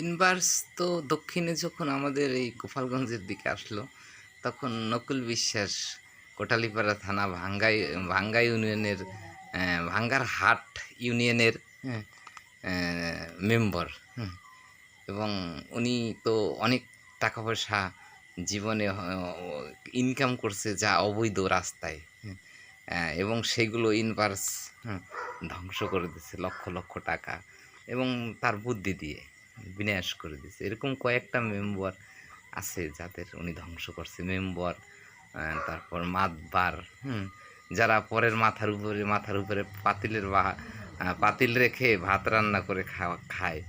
Inverse তো দক্ষিণে যখন আমাদের এই গোপালগঞ্জের দিকে আসলো, তখন নকুল বিশ্বাস কোটালীপাড়া থানা ভাঙ্গা ইউনিয়নের ভাঙ্গার হাট ইউনিয়নের হ্যাঁ, মেম্বার। এবং উনি তো অনেক টাকা পয়সা জীবনে ইনকাম করছে যা অবৈধ রাস্তায়। এবং সেগুলো ইনভার্স ধ্বংস করে দিচ্ছে লক্ষ লক্ষ টাকা এবং তার বুদ্ধি দিয়ে বিনাশ করে দিচ্ছে। এরকম কয়েকটা মেম্বার আছে যাদের উনি ধ্বংস করছে। মেম্বার, তারপর মাতবার, যারা পরের মাথার উপরে পাতিল রেখে ভাত রান্না করে খায়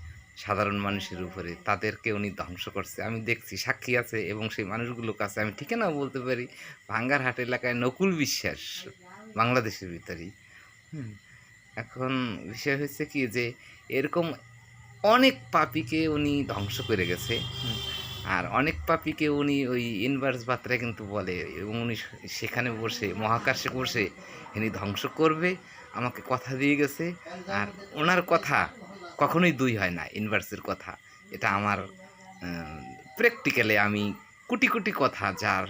সাধারণ মানুষের উপরে, তাদেরকে উনি ধ্বংস করছে। আমি দেখছি, সাক্ষী আছে এবং সেই মানুষগুলোর কাছে আমি ঠিকানাও বলতে পারি। ভাঙ্গারহাট এলাকায় নকুল বিশ্বাস, বাংলাদেশের ভিতরেই। এখন বিষয় হচ্ছে কি যে এরকম অনেক পাপীকে উনি ধ্বংস করে গেছে। আর অনেক পাপীকে উনি ওই ইনভার্স বার্তায় কিন্তু বলে, এবং উনি সেখানে বসে মহাকাশে বসে ইনি ধ্বংস করবে আমাকে কথা দিয়ে গেছে। আর ওনার কথা কখনোই দুই হয় না, ইনভার্সের কথা। এটা আমার প্র্যাকটিক্যালে আমি কোটি কোটি কথা যার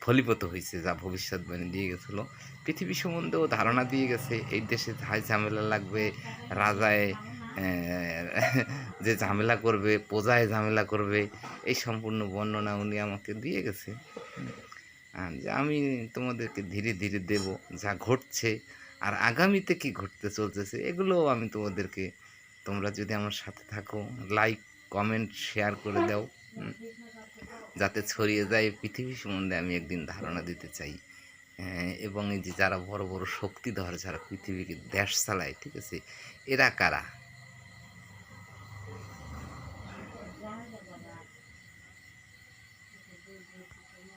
ফলীভূত হয়েছে, যা ভবিষ্যৎবাণী দিয়ে গেছিলো। পৃথিবী সম্বন্ধেও ধারণা দিয়ে গেছে, এই দেশে হাই ঝামেলা লাগবে, রাজায় যে ঝামেলা করবে, প্রজায় ঝামেলা করবে, এই সম্পূর্ণ বর্ণনা উনি আমাকে দিয়ে গেছে। যে আমি তোমাদেরকে ধীরে ধীরে দেব যা ঘটছে আর আগামীতে কি ঘটতে চলতেছে, এগুলোও আমি তোমাদেরকে, তোমরা যদি আমার সাথে থাকো, লাইক কমেন্ট শেয়ার করে দাও, যাতে ছড়িয়ে যায় পৃথিবী সম্বন্ধে আমি একদিন ধারণা দিতে চাই। এবং এই যে যারা বড় বড় শক্তিধর, যারা পৃথিবীকে দেশ চালায়, ঠিক আছে, এরা কারা?